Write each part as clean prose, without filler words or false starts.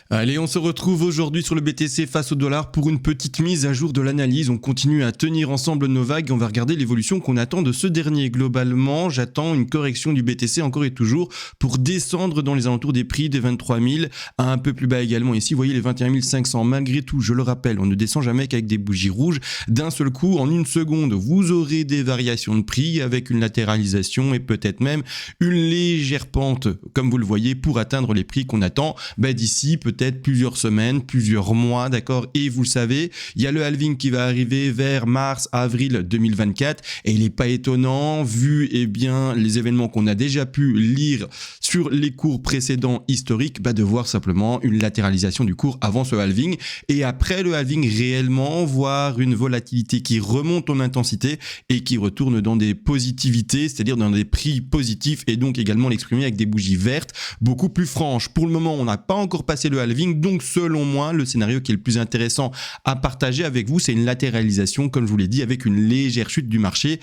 Allez, on se retrouve aujourd'hui sur le BTC face au dollar pour une petite mise à jour de l'analyse. On continue à tenir ensemble nos vagues et on va regarder l'évolution qu'on attend de ce dernier. Globalement, j'attends une correction du BTC encore et toujours pour descendre dans les alentours des prix des 23 000 à un peu plus bas également. Ici, vous voyez les 21 500. Malgré tout, je le rappelle, on ne descend jamais qu'avec des bougies rouges. D'un seul coup, en une seconde, vous aurez des variations de prix avec une latéralisation et peut-être même une légère pente, comme vous le voyez, pour atteindre les prix qu'on attend d'ici peut-être plusieurs semaines, plusieurs mois, d'accord. Et vous le savez, il y a le halving qui va arriver vers mars, avril 2024 et il n'est pas étonnant vu les événements qu'on a déjà pu lire sur les cours précédents historiques, de voir simplement une latéralisation du cours avant ce halving et après le halving réellement voir une volatilité qui remonte en intensité et qui retourne dans des positivités, c'est-à-dire dans des prix positifs et donc également l'exprimer avec des bougies vertes beaucoup plus franches. Pour le moment, on n'a pas encore passé le halving, donc selon moi, le scénario qui est le plus intéressant à partager avec vous, c'est une latéralisation, comme je vous l'ai dit, avec une légère chute du marché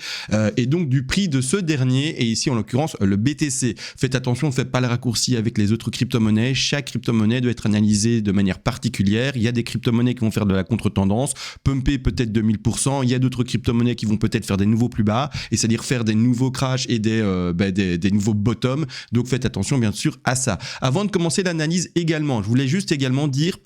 et donc du prix de ce dernier, et ici en l'occurrence le BTC. Faites attention, ne faites pas le raccourci avec les autres crypto-monnaies, chaque crypto-monnaie doit être analysée de manière particulière. Il y a des crypto-monnaies qui vont faire de la contre-tendance, pumper peut-être 2000%, il y a d'autres crypto-monnaies qui vont peut-être faire des nouveaux plus bas, et c'est-à-dire faire des nouveaux crashs et des nouveaux bottoms, donc faites attention bien sûr à ça. Avant de commencer l'analyse également, je voulais juste également dire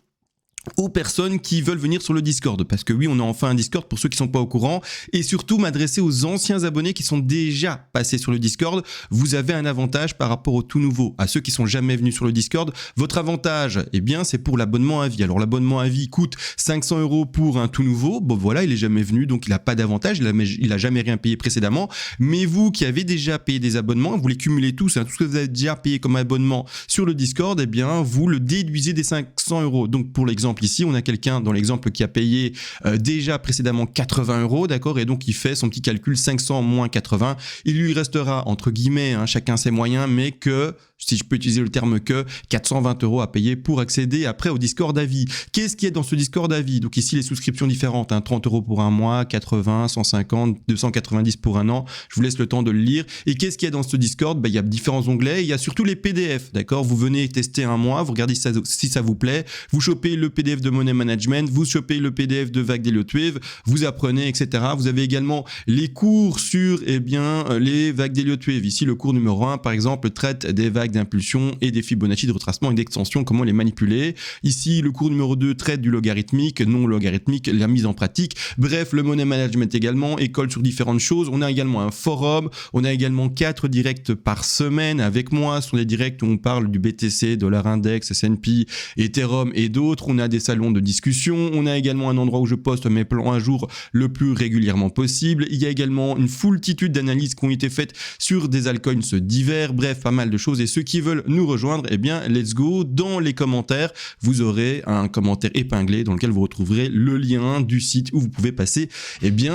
aux personnes qui veulent venir sur le Discord, parce que oui, on a enfin un Discord pour ceux qui sont pas au courant, et surtout m'adresser aux anciens abonnés qui sont déjà passés sur le Discord. Vous avez un avantage par rapport aux tout nouveaux, à ceux qui sont jamais venus sur le Discord. Votre avantage, c'est pour l'abonnement à vie. Alors l'abonnement à vie coûte 500 € pour un tout nouveau. Bon voilà, il est jamais venu, donc il a pas d'avantage, il a jamais rien payé précédemment. Mais vous qui avez déjà payé des abonnements, vous les cumulez tous, tout ce que vous avez déjà payé comme abonnement sur le Discord, vous le déduisez des 500 €. Donc pour l'exemple ici, on a quelqu'un dans l'exemple qui a payé déjà précédemment 80 €, d'accord, et donc il fait son petit calcul 500 moins 80. Il lui restera, entre guillemets, chacun ses moyens, mais que, si je peux utiliser le terme que, 420 € à payer pour accéder après au Discord à vie. Qu'est-ce qu'il y a dans ce Discord à vie? Donc ici, les souscriptions différentes, 30 € pour un mois, 80, 150, 290 pour un an. Je vous laisse le temps de le lire. Et qu'est-ce qu'il y a dans ce Discord? Il y a différents onglets. Il y a surtout les PDF, d'accord. Vous venez tester un mois, vous regardez si ça vous plaît. Vous chopez le PDF de Money Management, vous chopez le PDF de Vague d'Elliott Wave, vous apprenez, etc. Vous avez également les cours sur les vagues d'Elliott Wave. Ici, le cours numéro 1, par exemple, traite des vagues d'impulsion et des Fibonacci de retracement et d'extension, comment les manipuler. Ici, le cours numéro 2 traite du logarithmique, non logarithmique, la mise en pratique. Bref, le Money Management également, école sur différentes choses. On a également un forum, on a également 4 directs par semaine avec moi. Ce sont des directs où on parle du BTC, Dollar Index, S&P, Ethereum et d'autres. On a des salons de discussion. On a également un endroit où je poste mes plans à jour le plus régulièrement possible. Il y a également une foultitude d'analyses qui ont été faites sur des altcoins divers. Bref, pas mal de choses. Et ceux qui veulent nous rejoindre, let's go. Dans les commentaires, vous aurez un commentaire épinglé dans lequel vous retrouverez le lien du site où vous pouvez passer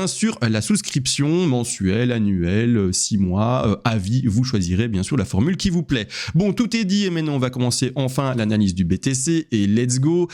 sur la souscription mensuelle, annuelle, 6 mois, à vie. Vous choisirez bien sûr la formule qui vous plaît. Bon, tout est dit et maintenant on va commencer enfin l'analyse du BTC et let's go.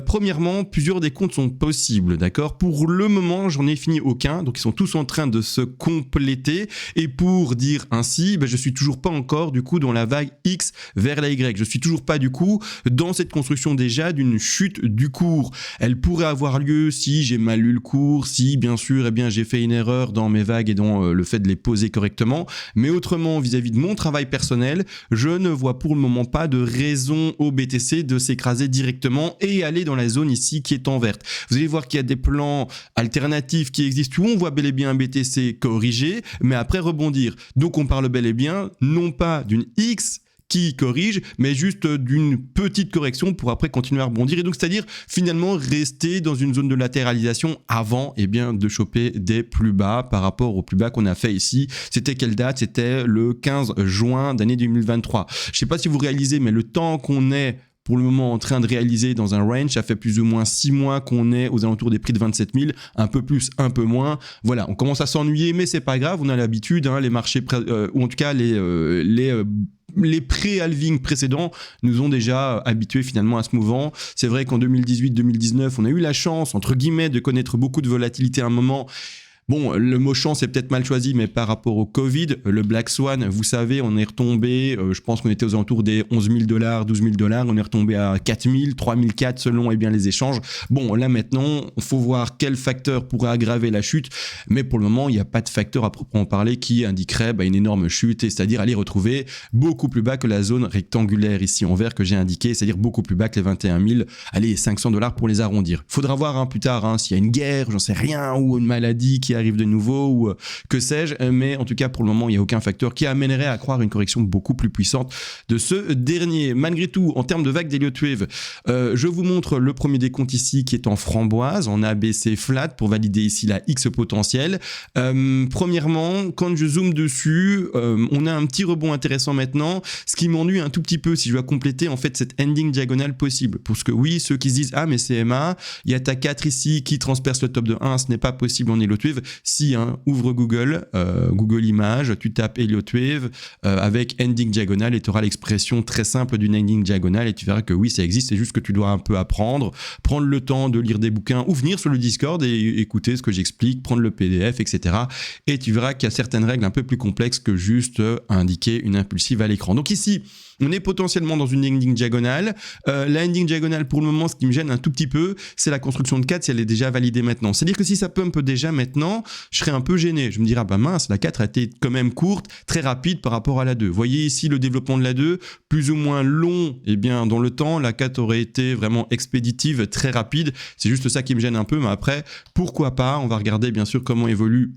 Premièrement, plusieurs des comptes sont possibles, d'accord. Pour le moment, j'en ai fini aucun, donc ils sont tous en train de se compléter. Et pour dire ainsi, je suis toujours pas encore du coup dans la vague X vers la Y. Je suis toujours pas du coup dans cette construction déjà d'une chute du cours. Elle pourrait avoir lieu si j'ai mal lu le cours, si bien sûr j'ai fait une erreur dans mes vagues et dans le fait de les poser correctement. Mais autrement, vis-à-vis de mon travail personnel, je ne vois pour le moment pas de raison au BTC de s'écraser directement et aller dans la zone ici qui est en verte. Vous allez voir qu'il y a des plans alternatifs qui existent où on voit bel et bien un BTC corriger, mais après rebondir. Donc on parle bel et bien non pas d'une X qui corrige, mais juste d'une petite correction pour après continuer à rebondir. Et donc, c'est-à-dire finalement rester dans une zone de latéralisation avant de choper des plus bas par rapport aux plus bas qu'on a fait ici. C'était quelle date? C'était le 15 juin d'année 2023. Je ne sais pas si vous réalisez, mais le temps qu'on est pour le moment en train de réaliser dans un range, ça fait plus ou moins 6 mois qu'on est aux alentours des prix de 27 000, un peu plus, un peu moins. Voilà, on commence à s'ennuyer, mais c'est pas grave, on a l'habitude, les marchés, ou en tout cas les pré-halving précédents nous ont déjà habitués finalement à ce mouvement. C'est vrai qu'en 2018-2019, on a eu la chance, entre guillemets, de connaître beaucoup de volatilité à un moment. Bon, le mot chance est peut-être mal choisi, mais par rapport au Covid, le Black Swan, vous savez, on est retombé, je pense qu'on était aux alentours des 11 000 $, 12 000 $, on est retombé à 4 000, 3 400 selon bien les échanges. Bon, là maintenant, il faut voir quel facteur pourrait aggraver la chute, mais pour le moment, il n'y a pas de facteur à proprement parler qui indiquerait une énorme chute, c'est-à-dire aller retrouver beaucoup plus bas que la zone rectangulaire ici en vert que j'ai indiqué, c'est-à-dire beaucoup plus bas que les 21 500 $ pour les arrondir. Faudra voir plus tard s'il y a une guerre, j'en sais rien, ou une maladie qui arrive de nouveau, ou que sais-je, mais en tout cas pour le moment il n'y a aucun facteur qui amènerait à croire une correction beaucoup plus puissante de ce dernier. Malgré tout, en termes de vague d'Elliott Wave, je vous montre le premier décompte ici qui est en framboise, en ABC flat pour valider ici la X potentielle. Premièrement, quand je zoome dessus, on a un petit rebond intéressant maintenant, ce qui m'ennuie un tout petit peu si je dois compléter en fait cette ending diagonale possible, parce que oui, ceux qui se disent mais c'est MA, il y a ta 4 ici qui transperce le top de 1, ce n'est pas possible en Elliott Wave. Si, ouvre Google, Google Images, tu tapes Elliott Wave avec ending diagonale et tu auras l'expression très simple d'une ending diagonale et tu verras que oui, ça existe, c'est juste que tu dois un peu apprendre, prendre le temps de lire des bouquins ou venir sur le Discord et écouter ce que j'explique, prendre le PDF, etc. Et tu verras qu'il y a certaines règles un peu plus complexes que juste indiquer une impulsive à l'écran. Donc ici, on est potentiellement dans une ending diagonale. La ending diagonale, pour le moment, ce qui me gêne un tout petit peu, c'est la construction de 4 si elle est déjà validée maintenant. C'est-à-dire que si ça pump déjà maintenant, je serais un peu gêné. Je me dirais, mince, la 4 a été quand même courte, très rapide par rapport à la 2. Vous voyez ici le développement de la 2, plus ou moins long dans le temps. La 4 aurait été vraiment expéditive, très rapide. C'est juste ça qui me gêne un peu, mais après, pourquoi pas? On va regarder bien sûr comment évolue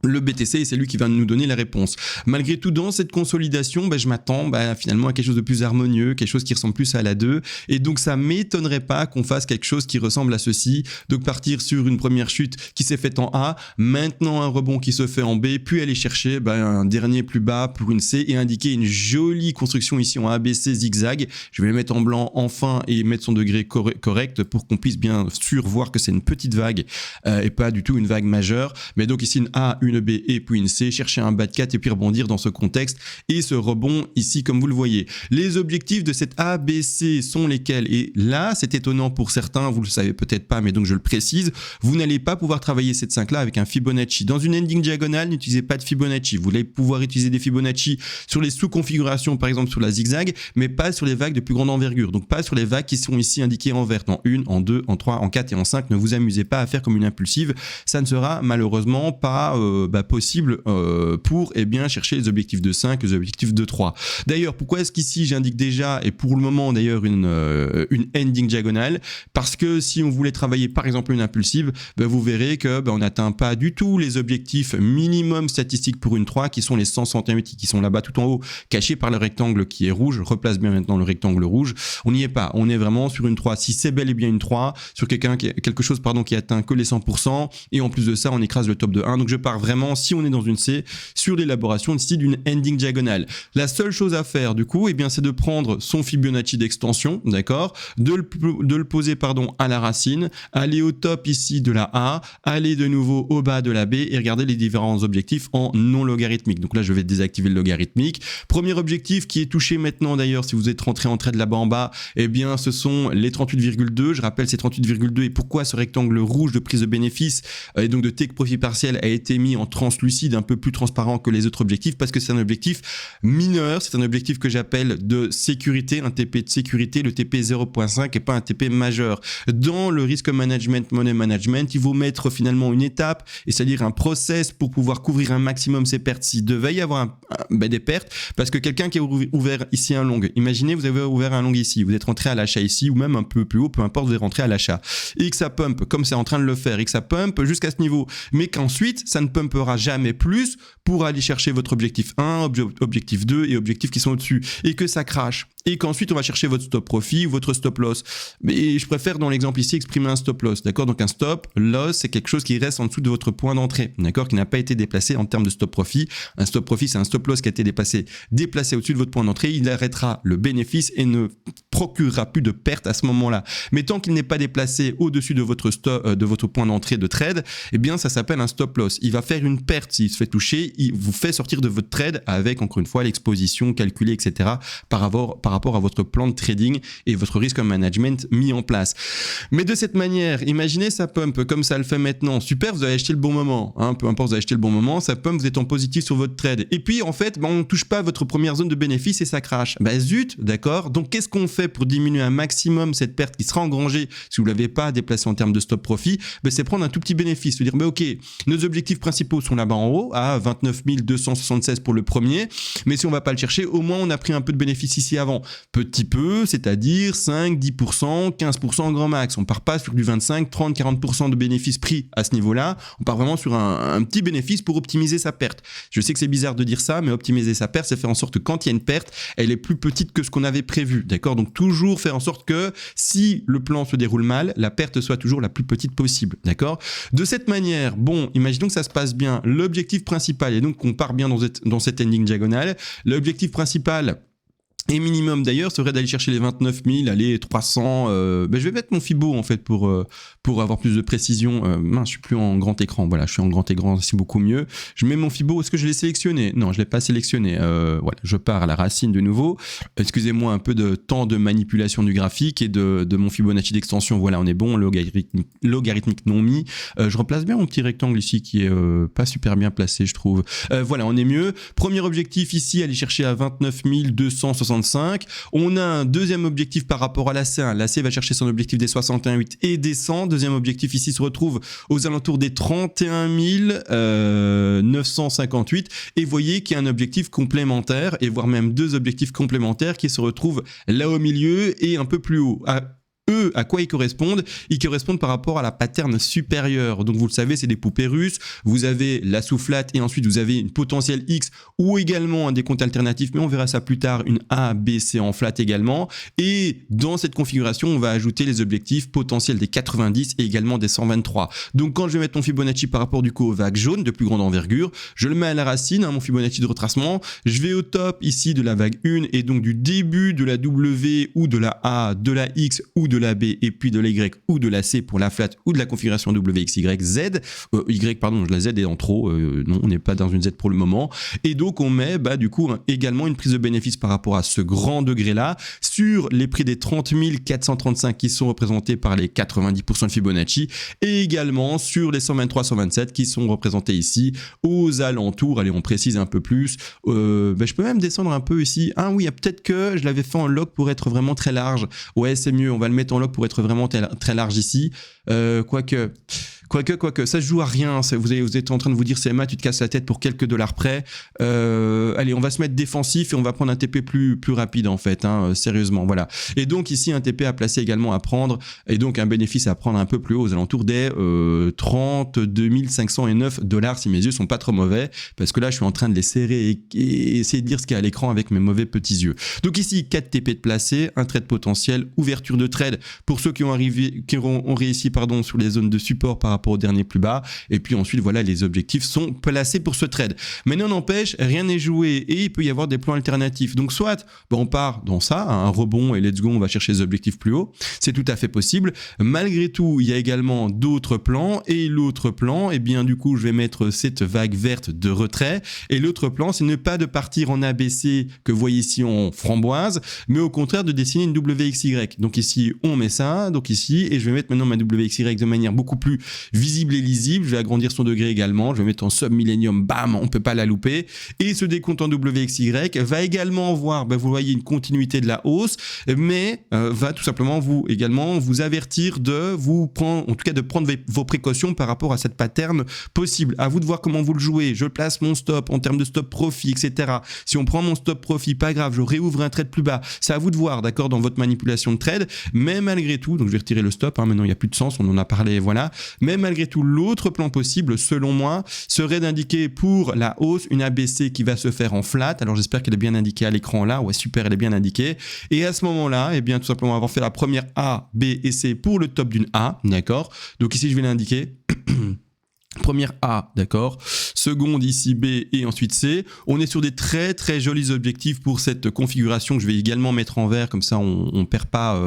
le BTC et c'est lui qui va nous donner la réponse. Malgré tout, dans cette consolidation, je m'attends finalement à quelque chose de plus harmonieux, quelque chose qui ressemble plus à la 2 et donc ça m'étonnerait pas qu'on fasse quelque chose qui ressemble à ceci, donc partir sur une première chute qui s'est faite en A, maintenant un rebond qui se fait en B, puis aller chercher un dernier plus bas pour une C et indiquer une jolie construction ici en ABC zigzag. Je vais le mettre en blanc enfin et mettre son degré correct pour qu'on puisse bien sûr voir que c'est une petite vague et pas du tout une vague majeure, mais donc ici une A, une B et puis une C, chercher un bas de 4 et puis rebondir dans ce contexte et ce rebond ici comme vous le voyez. Les objectifs de cette ABC sont lesquels? Et là c'est étonnant pour certains, vous le savez peut-être pas mais donc je le précise, vous n'allez pas pouvoir travailler cette 5 là avec un Fibonacci. Dans une ending diagonale, n'utilisez pas de Fibonacci. Vous allez pouvoir utiliser des Fibonacci sur les sous-configurations par exemple sur la zigzag, mais pas sur les vagues de plus grande envergure, donc pas sur les vagues qui sont ici indiquées en vert, en 1, en 2, en 3, en 4 et en 5. Ne vous amusez pas à faire comme une impulsive, ça ne sera malheureusement pas possible pour chercher les objectifs de 5, les objectifs de 3. D'ailleurs, pourquoi est-ce qu'ici j'indique déjà et pour le moment d'ailleurs une ending diagonale? Parce que si on voulait travailler par exemple une impulsive, vous verrez que on n'atteint pas du tout les objectifs minimum statistiques pour une 3 qui sont les 161 qui sont là-bas tout en haut, cachés par le rectangle qui est rouge. Je replace bien maintenant le rectangle rouge. On n'y est pas. On est vraiment sur une 3. Si c'est bel et bien une 3, sur quelque chose qui atteint que les 100% et en plus de ça, on écrase le top de 1. Donc je pars vraiment, si on est dans une C, sur l'élaboration ici d'une ending diagonale. La seule chose à faire du coup, c'est de prendre son Fibonacci d'extension, d'accord, de le poser à la racine, aller au top ici de la A, aller de nouveau au bas de la B et regarder les différents objectifs en non logarithmique. Donc là, je vais désactiver le logarithmique. Premier objectif qui est touché maintenant d'ailleurs, si vous êtes rentré en trade là-bas en bas, ce sont les 38,2. Je rappelle ces 38,2 et pourquoi ce rectangle rouge de prise de bénéfice et donc de take profit partiel a été mis en translucide, un peu plus transparent que les autres objectifs parce que c'est un objectif mineur, c'est un objectif que j'appelle de sécurité, un TP de sécurité, le TP 0.5 et pas un TP majeur. Dans le risk management, money management, il faut mettre finalement une étape, et c'est-à-dire un process pour pouvoir couvrir un maximum ses pertes s'il devait y avoir des pertes, parce que quelqu'un qui a ouvert ici un long, imaginez vous avez ouvert un long ici, vous êtes rentré à l'achat ici ou même un peu plus haut, peu importe, vous êtes rentré à l'achat et que ça pump comme c'est en train de le faire et que ça pump jusqu'à ce niveau, mais qu'ensuite ça ne pumpera jamais plus pour aller chercher votre objectif 1, objectif 2 et objectifs qui sont au-dessus et que ça crache et qu'ensuite on va chercher votre stop profit ou votre stop loss. Mais je préfère dans l'exemple ici exprimer un stop loss, d'accord? Donc un stop loss c'est quelque chose qui reste en dessous de votre point d'entrée, d'accord? Qui n'a pas été déplacé en termes de stop profit. Un stop profit c'est un stop loss qui a été déplacé au-dessus de votre point d'entrée, il arrêtera le bénéfice et ne procurera plus de perte à ce moment-là. Mais tant qu'il n'est pas déplacé au-dessus de votre point d'entrée de trade, ça s'appelle un stop loss. Il va faire une perte s'il se fait toucher, il vous fait sortir de votre trade avec, encore une fois, l'exposition calculée, etc. par rapport à votre plan de trading et votre risk management mis en place. Mais de cette manière, imaginez ça pump comme ça le fait maintenant. Super, vous avez acheté le bon moment. Peu importe, vous avez acheté le bon moment, ça pump, vous êtes en positif sur votre trade. Et puis, en fait, on ne touche pas à votre première zone de bénéfice et ça crache. Zut, d'accord. Donc, qu'est-ce qu'on fait pour diminuer un maximum cette perte qui sera engrangée si vous ne l'avez pas déplacée en termes de stop profit? C'est prendre un tout petit bénéfice. Se dire, ok, nos objectifs principaux sont là-bas en haut, à 29 276 pour le premier. Mais si on ne va pas le chercher, au moins, on a pris un peu de bénéfice ici avant. Petit peu, c'est-à-dire 5, 10%, 15% grand max. On ne part pas sur du 25, 30, 40% de bénéfices pris à ce niveau-là. On part vraiment sur un petit bénéfice pour optimiser sa perte. Je sais que c'est bizarre de dire ça, mais optimiser sa perte, c'est faire en sorte que quand il y a une perte, elle est plus petite que ce qu'on avait prévu. D'accord? Donc toujours faire en sorte que si le plan se déroule mal, la perte soit toujours la plus petite possible. D'accord? De cette manière, imaginons que ça se passe bien. L'objectif principal, et donc qu'on part bien dans cette ending diagonale, l'objectif principal et minimum d'ailleurs serait d'aller chercher les 29 000, allez 300. Je vais mettre mon Fibo en fait pour avoir plus de précision. Je suis plus en grand écran. Voilà, je suis en grand écran, c'est beaucoup mieux. Je mets mon Fibo. Est-ce que je l'ai sélectionné? Non, je l'ai pas sélectionné. Voilà, je pars à la racine de nouveau. Excusez-moi un peu de temps de manipulation du graphique et de mon Fibonacci d'extension. Voilà, on est bon. Logarithmique non mis. Je replace bien mon petit rectangle ici qui est pas super bien placé, je trouve. Voilà, on est mieux. Premier objectif ici, aller chercher à 29 265. On a un deuxième objectif par rapport à l'AC. L'AC va chercher son objectif des 61,8 et des 100. Deuxième objectif ici se retrouve aux alentours des 31 958. Et vous voyez qu'il y a un objectif complémentaire, et voire même deux objectifs complémentaires qui se retrouvent là au milieu et un peu plus haut. Eux, à quoi ils correspondent? Ils correspondent par rapport à la pattern supérieure. Donc vous le savez, c'est des poupées russes. Vous avez la sous-flat et ensuite vous avez une potentielle X ou également un décompte alternatif, mais on verra ça plus tard, une A, B, C en flat également. Et dans cette configuration, on va ajouter les objectifs potentiels des 90 et également des 123. Donc quand je vais mettre mon Fibonacci par rapport du coup aux vagues jaunes de plus grande envergure, je le mets à la racine, mon Fibonacci de retracement. Je vais au top ici de la vague 1 et donc du début de la W ou de la A, de la X ou de la B et puis de la Y ou de la C pour la flat ou de la configuration WXYZ. Y, pardon, la Z est en trop. Non, on n'est pas dans une Z pour le moment. Et donc, on met du coup également une prise de bénéfice par rapport à ce grand degré-là sur les prix des 30 435 qui sont représentés par les 90% de Fibonacci et également sur les 123, 127 qui sont représentés ici aux alentours. Allez, on précise un peu plus. Je peux même descendre un peu ici. Oui, peut-être que je l'avais fait en log pour être vraiment très large. Ouais, c'est mieux. On va le mettre en log pour être vraiment très large ici. Quoique, ça se joue à rien. Vous êtes en train de vous dire, CMA, tu te casses la tête pour quelques dollars près. Allez, on va se mettre défensif et on va prendre un TP plus rapide en fait, sérieusement, voilà. Et donc ici, un TP à placer également à prendre et donc un bénéfice à prendre un peu plus haut aux alentours des 32 509 dollars si mes yeux sont pas trop mauvais, parce que là, je suis en train de les serrer et essayer de lire ce qu'il y a à l'écran avec mes mauvais petits yeux. Donc ici, 4 TP de placer, un trade potentiel, ouverture de trade pour ceux qui ont réussi sur les zones de support par rapport au dernier plus bas, et puis ensuite voilà, les objectifs sont placés pour ce trade. Mais non n'empêche, rien n'est joué et il peut y avoir des plans alternatifs. Donc soit on part dans ça, un rebond et let's go, on va chercher les objectifs plus hauts, c'est tout à fait possible. Malgré tout, il y a également d'autres plans, et l'autre plan, et bien du coup je vais mettre cette vague verte de retrait, et l'autre plan c'est ne pas de partir en ABC que vous voyez ici en framboise, mais au contraire de dessiner une WXY. Donc ici on met ça, donc ici, et je vais mettre maintenant ma WXY de manière beaucoup plus visible et lisible. Je vais agrandir son degré également, je vais mettre en sub-millennium, bam, on peut pas la louper. Et ce décompte en WXY va également voir, vous voyez, une continuité de la hausse, mais va tout simplement vous avertir de prendre vos précautions par rapport à cette pattern possible. À vous de voir comment vous le jouez. Je place mon stop en termes de stop profit, etc. Si on prend mon stop profit, pas grave, je réouvre un trade plus bas. C'est à vous de voir, d'accord, dans votre manipulation de trade. Mais malgré tout, donc je vais retirer le stop, maintenant il n'y a plus de sens, on en a parlé, voilà. Mais malgré tout, l'autre plan possible, selon moi, serait d'indiquer pour la hausse une ABC qui va se faire en flat. Alors j'espère qu'elle est bien indiquée à l'écran là. Ouais, super, elle est bien indiquée. Et à ce moment-là, tout simplement avoir fait la première A, B et C pour le top d'une A, d'accord. Donc ici, je vais l'indiquer. Première A, d'accord. seconde ici B et ensuite C. On est sur des très très jolis objectifs pour cette configuration que je vais également mettre en vert, comme ça on perd pas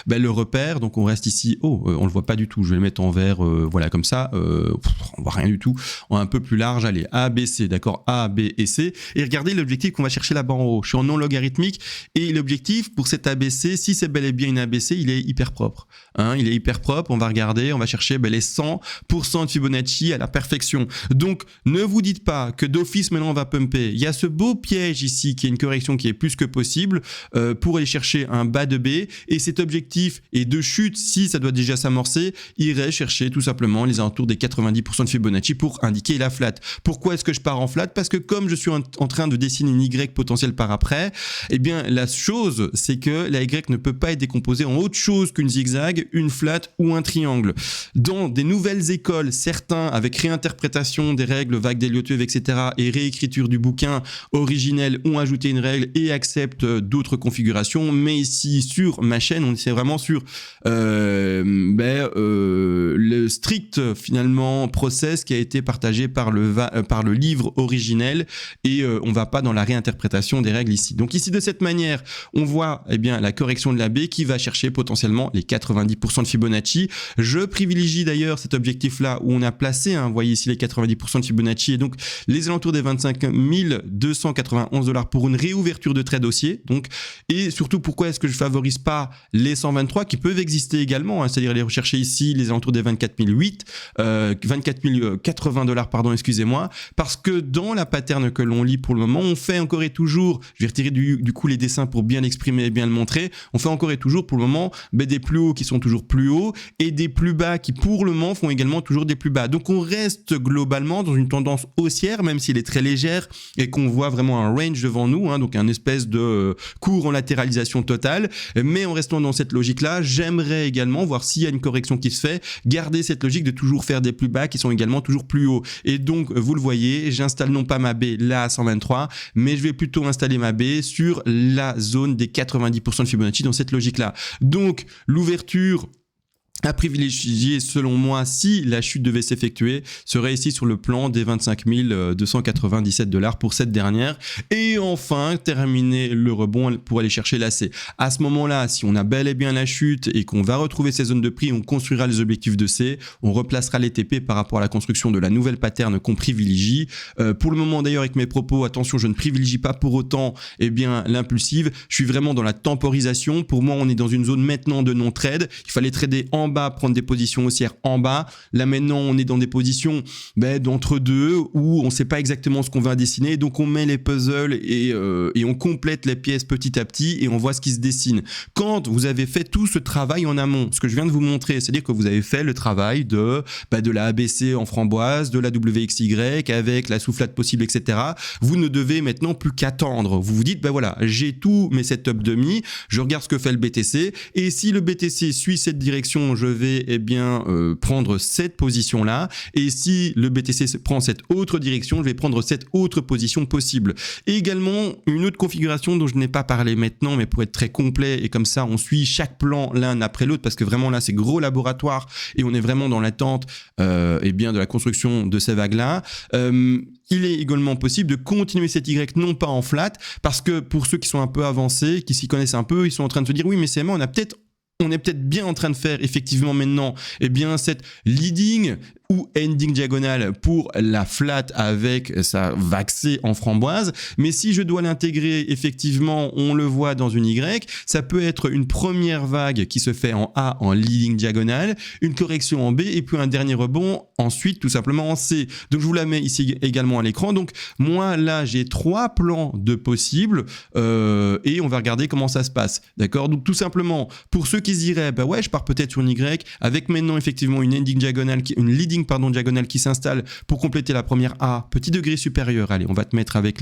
le repère. Donc on reste ici, on le voit pas du tout, je vais le mettre en vert, voilà, comme ça, on voit rien du tout, on est un peu plus large, allez, A, B, C, d'accord, A, B et C, et regardez l'objectif qu'on va chercher là-bas en haut, je suis en non logarithmique, et l'objectif pour cet ABC, si c'est bel et bien une ABC, il est hyper propre, hein, il est hyper propre, on va regarder, on va chercher les 100% de Fibonacci à la perfection. Donc ne vous dites pas que d'office maintenant on va pumper, il y a ce beau piège ici qui est une correction qui est plus que possible pour aller chercher un bas de B, et cet objectif est de chute, si ça doit déjà s'amorcer, irait chercher tout simplement les alentours des 90% de Fibonacci pour indiquer la flat. Pourquoi est-ce que je pars en flat? Parce que comme je suis en train de dessiner une Y potentielle par après, eh bien la chose c'est que la Y ne peut pas être décomposée en autre chose qu'une zigzag, une flat ou un triangle. Dans des nouvelles écoles, certains avec réinterprétation des règles vagues d'Eliotov, etc. et réécriture du bouquin originel ont ajouté une règle et acceptent d'autres configurations, mais ici sur ma chaîne on est vraiment sur le strict finalement process qui a été partagé par le livre originel, et on va pas dans la réinterprétation des règles ici. Donc ici de cette manière on voit la correction de la B qui va chercher potentiellement les 90% de Fibonacci. Je privilégie d'ailleurs cet objectif là où on a placé, vous voyez ici les 90% de Fibonacci, et donc les alentours des 25 291 $ pour une réouverture de trade haussier. Donc, et surtout pourquoi est-ce que je favorise pas les 123 qui peuvent exister également, c'est-à-dire aller rechercher ici les alentours des 24 080 $, pardon, excusez-moi, parce que dans la pattern que l'on lit pour le moment, on fait encore et toujours, je vais retirer du coup les dessins pour bien l'exprimer et bien le montrer, on fait encore et toujours pour le moment des plus hauts qui sont toujours plus hauts et des plus bas qui pour le moment font également toujours des plus bas. Donc on reste globalement dans une tendance haussière, même s'il est très légère et qu'on voit vraiment un range devant nous, donc un espèce de cours en latéralisation totale, mais en restant dans cette logique-là, j'aimerais également voir s'il y a une correction qui se fait, garder cette logique de toujours faire des plus bas qui sont également toujours plus hauts. Et donc, vous le voyez, j'installe non pas ma B là à 123, mais je vais plutôt installer ma B sur la zone des 90% de Fibonacci dans cette logique-là. Donc, l'ouverture à privilégier selon moi si la chute devait s'effectuer serait ici sur le plan des 25 297 $ pour cette dernière, et enfin terminer le rebond pour aller chercher la C. À ce moment-là, si on a bel et bien la chute et qu'on va retrouver ces zones de prix, on construira les objectifs de C, on replacera les TP par rapport à la construction de la nouvelle pattern qu'on privilégie. Pour le moment d'ailleurs avec mes propos, attention, je ne privilégie pas pour autant l'impulsive, je suis vraiment dans la temporisation. Pour moi on est dans une zone maintenant de non-trade, il fallait trader en bas, prendre des positions haussières en bas. Là maintenant on est dans des positions d'entre deux où on sait pas exactement ce qu'on va dessiner, donc on met les puzzles et on complète les pièces petit à petit et on voit ce qui se dessine. Quand vous avez fait tout ce travail en amont, ce que je viens de vous montrer, c'est-à-dire que vous avez fait le travail de la ABC en framboise, de la WXY avec la soufflade possible, etc. Vous ne devez maintenant plus qu'attendre. Vous vous dites voilà, j'ai tous mes setups demi, je regarde ce que fait le BTC, et si le BTC suit cette direction, je vais prendre cette position là, et si le BTC prend cette autre direction, je vais prendre cette autre position possible. Et également une autre configuration dont je n'ai pas parlé maintenant, mais pour être très complet et comme ça on suit chaque plan l'un après l'autre, parce que vraiment là c'est gros laboratoire et on est vraiment dans l'attente de la construction de ces vagues là. Il est également possible de continuer cette Y non pas en flat, parce que pour ceux qui sont un peu avancés, qui s'y connaissent un peu, ils sont en train de se dire oui mais CMA on est peut-être bien en train de faire effectivement maintenant cette leading ou ending diagonale pour la flat avec sa vague C en framboise, mais si je dois l'intégrer effectivement, on le voit dans une Y, ça peut être une première vague qui se fait en A en leading diagonale, une correction en B et puis un dernier rebond ensuite tout simplement en C. Donc je vous la mets ici également à l'écran. Donc moi là j'ai 3 plans de possibles et on va regarder comment ça se passe, d'accord. Donc tout simplement pour ceux qui se diraient je pars peut-être sur une Y avec maintenant effectivement une ending diagonale, une leading diagonale qui s'installe pour compléter la première A, petit degré supérieur. Allez, on va te mettre avec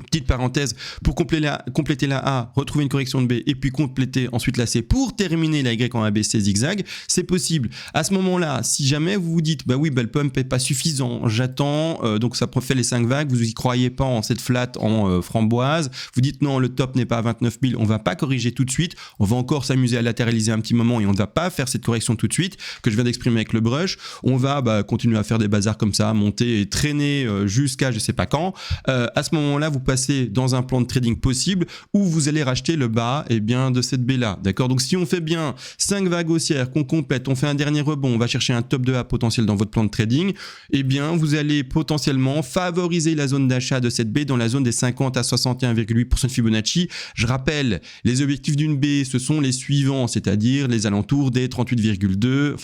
Petite parenthèse, pour compléter la A, retrouver une correction de B et puis compléter ensuite la C pour terminer la Y en ABC zigzag, c'est possible. À ce moment-là, si jamais vous vous dites, bah oui, bah le pump n'est pas suffisant, j'attends, donc ça fait les 5 vagues, vous n'y croyez pas en cette flat en framboise, vous dites non, le top n'est pas à 29 000, on ne va pas corriger tout de suite, on va encore s'amuser à latéraliser un petit moment et on ne va pas faire cette correction tout de suite, que je viens d'exprimer avec le brush, on va continuer à faire des bazars comme ça, monter et traîner jusqu'à je sais pas quand. À ce moment-là, vous passer dans un plan de trading possible où vous allez racheter le bas de cette baie là, d'accord. Donc si on fait bien 5 vagues haussières qu'on complète, on fait un dernier rebond, on va chercher un top de A potentiel dans votre plan de trading, vous allez potentiellement favoriser la zone d'achat de cette baie dans la zone des 50 à 61,8% de Fibonacci. Je rappelle, les objectifs d'une baie, ce sont les suivants, c'est-à-dire les alentours des 38,2,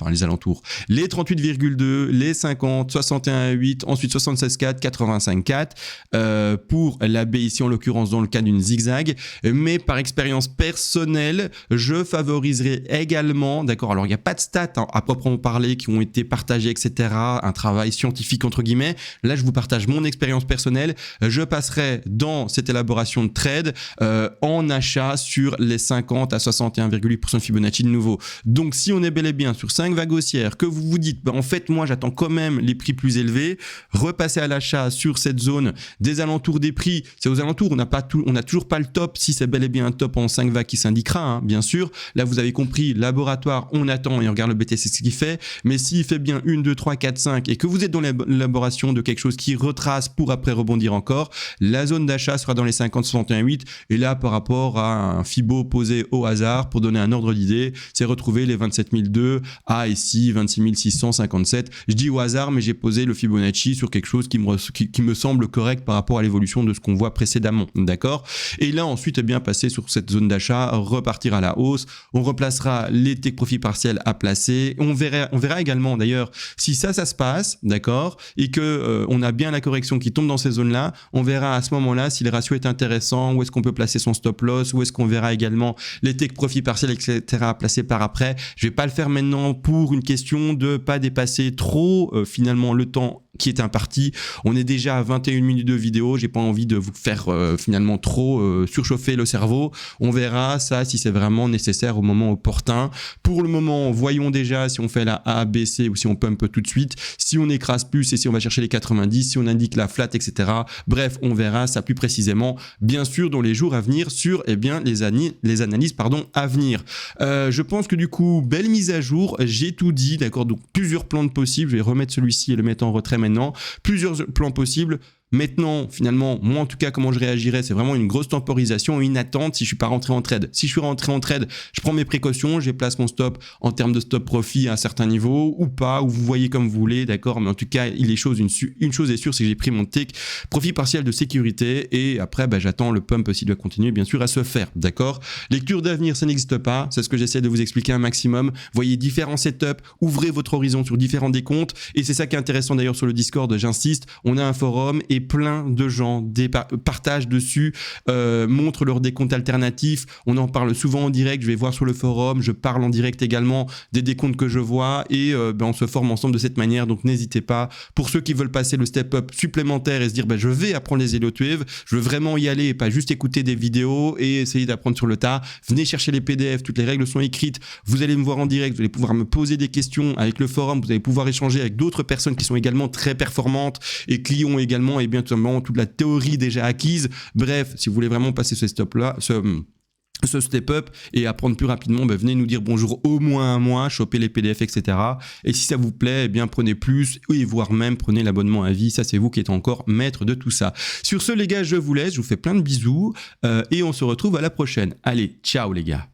les 38,2, les 50, 61,8, ensuite 76,4, 85,4 pour la baie ici en l'occurrence dans le cas d'une zigzag, mais par expérience personnelle, je favoriserai également, d'accord, alors il n'y a pas de stats à proprement parler qui ont été partagées, etc., un travail scientifique entre guillemets, là je vous partage mon expérience personnelle, je passerai dans cette élaboration de trade en achat sur les 50 à 61,8% de Fibonacci de nouveau. Donc si on est bel et bien sur 5 vagues haussières, que vous vous dites, en fait moi j'attends quand même les prix plus élevés, repasser à l'achat sur cette zone des alentours des prix, c'est aux alentours, on n'a toujours pas le top, si c'est bel et bien un top en 5 vagues qui s'indiquera, bien sûr. Là, vous avez compris, laboratoire, on attend et on regarde le BTC ce qu'il fait. Mais s'il fait bien 1, 2, 3, 4, 5 et que vous êtes dans l'élaboration de quelque chose qui retrace pour après rebondir encore, la zone d'achat sera dans les 50, 61,8. Et là, par rapport à un Fibo posé au hasard, pour donner un ordre d'idée, c'est retrouver les 27 002 à ici 26 657. Je dis au hasard, mais j'ai posé le Fibonacci sur quelque chose qui me semble correct par rapport à l'évolution de ce qu'on voit précédemment, d'accord. Et là ensuite passer sur cette zone d'achat, repartir à la hausse, on replacera les take profit partiels à placer, on verra également d'ailleurs si ça se passe, d'accord, et que on a bien la correction qui tombe dans ces zones là, on verra à ce moment là si le ratio est intéressant, où est-ce qu'on peut placer son stop loss, où est-ce qu'on verra également les take profit partiels, etc. à placer par après. Je vais pas le faire maintenant pour une question de pas dépasser trop finalement le temps qui est imparti. On est déjà à 21 minutes de vidéo, j'ai pas envie de vous faire finalement trop surchauffer le cerveau. On verra ça si c'est vraiment nécessaire au moment opportun. Pour le moment, voyons déjà si on fait la A, B, C ou si on pump tout de suite, si on écrase plus et si on va chercher les 90, si on indique la flat, etc. Bref, on verra ça plus précisément, bien sûr, dans les jours à venir sur les analyses à venir. Je pense que du coup, belle mise à jour, j'ai tout dit, d'accord, donc plusieurs plans possibles, je vais remettre celui-ci et le mettre en retrait maintenant, plusieurs plans possibles. Maintenant, finalement, moi en tout cas, comment je réagirais, c'est vraiment une grosse temporisation, une attente si je suis pas rentré en trade. Si je suis rentré en trade, je prends mes précautions, je place mon stop en termes de stop profit à un certain niveau ou pas, ou vous voyez comme vous voulez, d'accord. Mais en tout cas, une chose est sûre, c'est que j'ai pris mon take profit partiel de sécurité et après, j'attends le pump s'il doit continuer, bien sûr, à se faire, d'accord. Lecture d'avenir, ça n'existe pas, c'est ce que j'essaie de vous expliquer un maximum. Voyez différents setups, ouvrez votre horizon sur différents décomptes et c'est ça qui est intéressant d'ailleurs sur le Discord, j'insiste, on a un forum et plein de gens partagent dessus, montrent leurs décomptes alternatifs. On en parle souvent en direct, je vais voir sur le forum, je parle en direct également des décomptes que je vois et on se forme ensemble de cette manière. Donc n'hésitez pas. Pour ceux qui veulent passer le step-up supplémentaire et se dire je vais apprendre les Elliott Wave, je veux vraiment y aller et pas juste écouter des vidéos et essayer d'apprendre sur le tas, venez chercher les PDF, toutes les règles sont écrites, vous allez me voir en direct, vous allez pouvoir me poser des questions avec le forum, vous allez pouvoir échanger avec d'autres personnes qui sont également très performantes et qui ont également bien tout simplement toute la théorie déjà acquise. Bref, si vous voulez vraiment passer ce step-là, ce step-up et apprendre plus rapidement, venez nous dire bonjour au moins un mois, choper les PDF, etc. Et si ça vous plaît, prenez plus et voire même prenez l'abonnement à vie. Ça, c'est vous qui êtes encore maître de tout ça. Sur ce, les gars, je vous laisse. Je vous fais plein de bisous et on se retrouve à la prochaine. Allez, ciao les gars.